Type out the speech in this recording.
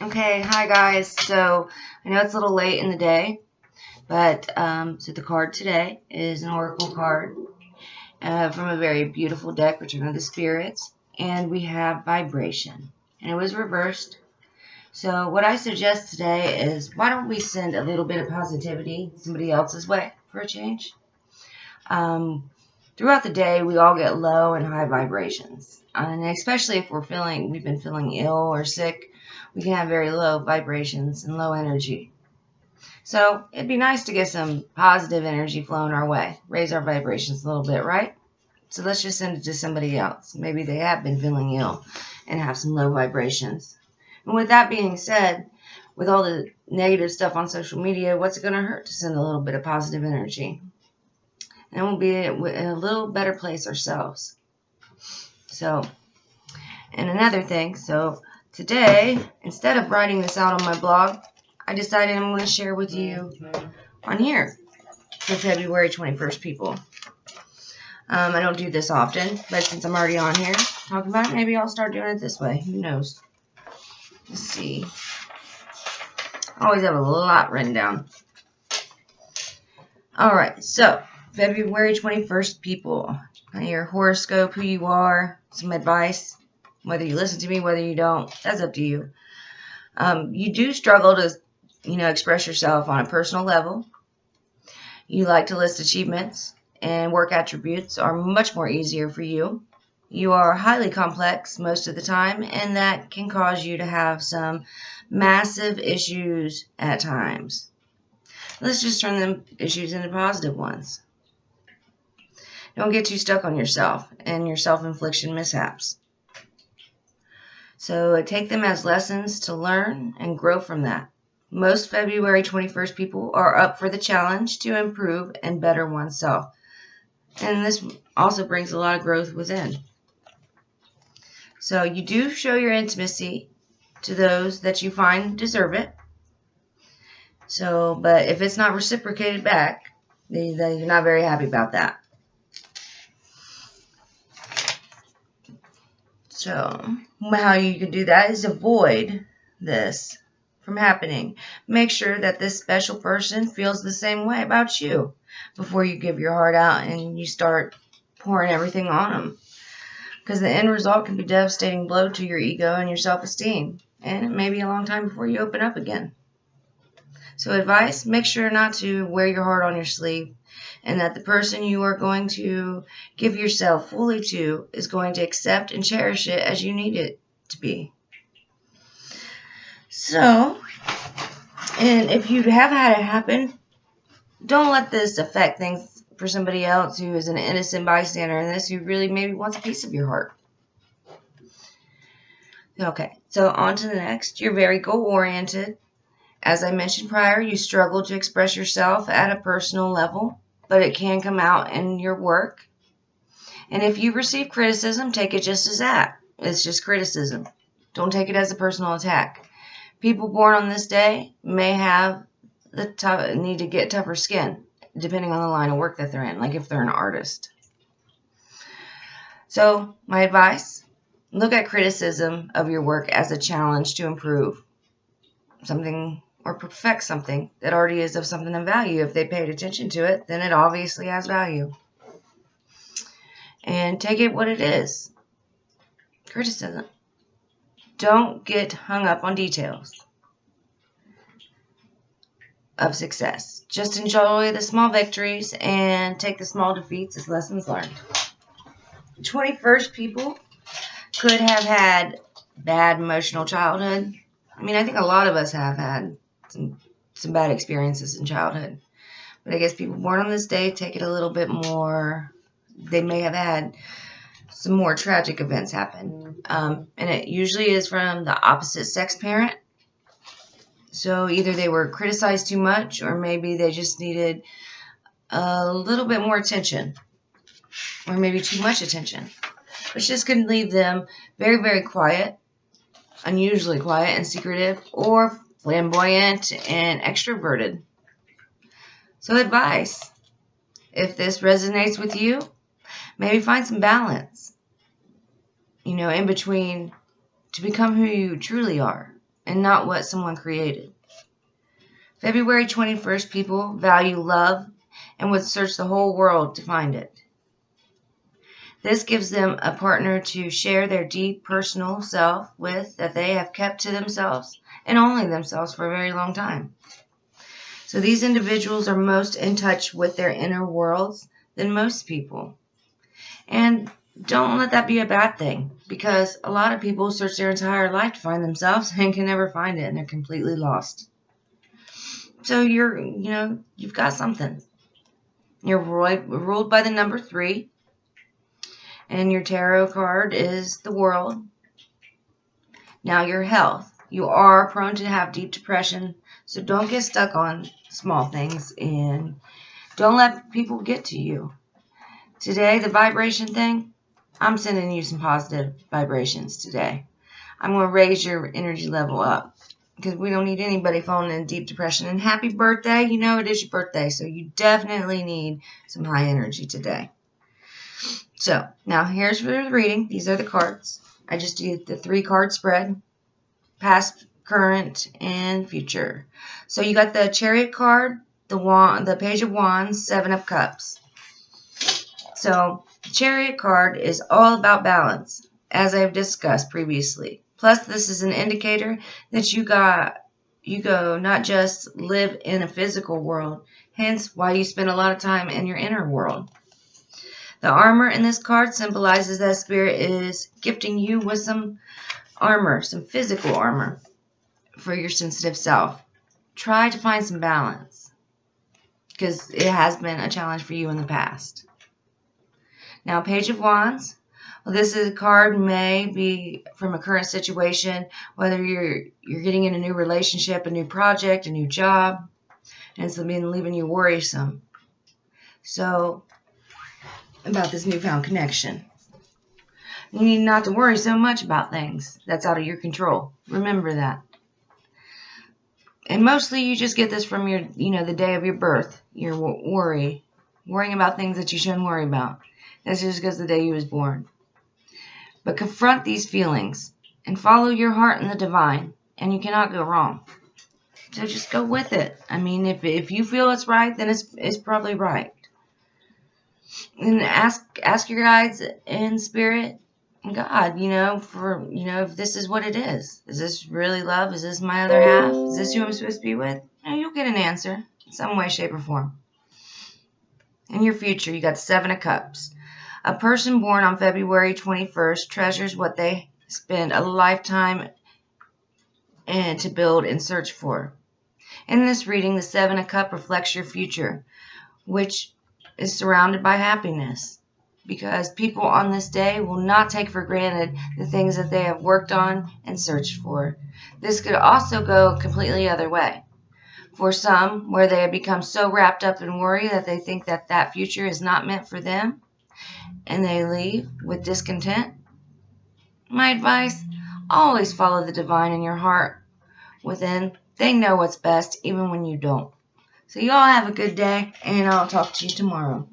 Okay, hi guys. So I know it's a little late in the day, but so the card today is an oracle card from a very beautiful deck, Return of the Spirits, and we have vibration, and it was reversed. So what I suggest today is why don't we send a little bit of positivity somebody else's way for a change? Throughout the day, we all get low and high vibrations, and especially if we've been feeling ill or sick, we can have very low vibrations and low energy. So it'd be nice to get some positive energy flowing our way, raise our vibrations a little bit, right? So let's just send it to somebody else. Maybe they have been feeling ill and have some low vibrations. And with that being said, with all the negative stuff on social media, what's it going to hurt to send a little bit of positive energy? And we'll be in a little better place ourselves. So, and another thing, so today, instead of writing this out on my blog, I decided I'm going to share with you on here for February 21st, people. I don't do this often, but since I'm already on here talking about it, maybe I'll start doing it this way. Who knows? Let's see. I always have a lot written down. All right, so February 21st, people. Your horoscope, who you are, some advice. Whether you listen to me, whether you don't, that's up to you. You do struggle to, express yourself on a personal level. You like to list achievements, and work attributes are much more easier for you. You are highly complex most of the time, and that can cause you to have some massive issues at times. Let's just turn them issues into positive ones. Don't get too stuck on yourself and your self-infliction mishaps. So take them as lessons to learn and grow from that. Most February 21st people are up for the challenge to improve and better oneself. And this also brings a lot of growth within. So you do show your intimacy to those that you find deserve it. So, but if it's not reciprocated back, then you're not very happy about that. So how you can do that is avoid this from happening. Make sure that this special person feels the same way about you before you give your heart out and you start pouring everything on them. Because the end result can be a devastating blow to your ego and your self-esteem. And it may be a long time before you open up again. So advice, make sure not to wear your heart on your sleeve, and that the person you are going to give yourself fully to is going to accept and cherish it as you need it to be. So, and if you have had it happen, don't let this affect things for somebody else who is an innocent bystander in this, who really maybe wants a piece of your heart. Okay, so on to the next. You're very goal-oriented. As I mentioned prior, you struggle to express yourself at a personal level, but it can come out in your work. And if you receive criticism, take it just as that. It's just criticism. Don't take it as a personal attack. People born on this day may have need to get tougher skin, depending on the line of work that they're in, like if they're an artist. So, my advice, look at criticism of your work as a challenge to improve something or perfect something that already is of something of value. If they paid attention to it, then it obviously has value. And take it what it is. Criticism. Don't get hung up on details of success. Just enjoy the small victories and take the small defeats as lessons learned. 21st people could have had bad emotional childhood. I mean, I think a lot of us have had some bad experiences in childhood. But I guess people born on this day take it a little bit more. They may have had some more tragic events happen. And it usually is from the opposite sex parent. So either they were criticized too much, or maybe they just needed a little bit more attention, or maybe too much attention, which just could leave them very, very quiet, unusually quiet and secretive, or flamboyant and extroverted. So advice, if this resonates with you, maybe find some balance, in between, to become who you truly are and not what someone created. February 21st people value love and would search the whole world to find it. This gives them a partner to share their deep personal self with that they have kept to themselves and only themselves for a very long time. So these individuals are most in touch with their inner worlds than most people. And don't let that be a bad thing, because a lot of people search their entire life to find themselves and can never find it, and they're completely lost. So you've got something. You're ruled by the number 3. And your tarot card is the World. Now your health. You are prone to have deep depression, so don't get stuck on small things and don't let people get to you. Today, the vibration thing, I'm sending you some positive vibrations today. I'm going to raise your energy level up because we don't need anybody falling in deep depression. And happy birthday. You know it is your birthday, so you definitely need some high energy today. So, now here's for the reading. These are the cards. I just did the 3-card spread. Past, current, and future. So you got the Chariot card, the Page of Wands, 7 of Cups. So, the Chariot card is all about balance, as I've discussed previously. Plus, this is an indicator that you go not just live in a physical world, hence why you spend a lot of time in your inner world. The armor in this card symbolizes that Spirit is gifting you with some armor, some physical armor for your sensitive self. Try to find some balance because it has been a challenge for you in the past. Now, Page of Wands. Well, this is a card may be from a current situation, whether you're getting in a new relationship, a new project, a new job, and it's been leaving you worrisome. So, about this newfound connection. You need not to worry so much about things that's out of your control. Remember that. And mostly you just get this from your, the day of your birth. Your worrying about things that you shouldn't worry about. That's just because the day you was born. But confront these feelings and follow your heart in the divine, and you cannot go wrong. So just go with it. I mean, if you feel it's right, then it's probably right. And ask your guides in Spirit and God, if this is what it is. Is this really love? Is this my other half? Is this who I'm supposed to be with? You'll get an answer in some way, shape, or form. In your future, you got 7 of Cups. A person born on February 21st treasures what they spend a lifetime to build and search for. In this reading, the 7 of Cups reflects your future, which is surrounded by happiness, because people on this day will not take for granted the things that they have worked on and searched for. This could also go completely other way. For some, where they have become so wrapped up in worry that they think that future is not meant for them, and they leave with discontent. My advice, always follow the divine in your heart within. They know what's best even when you don't. So you all have a good day, and I'll talk to you tomorrow.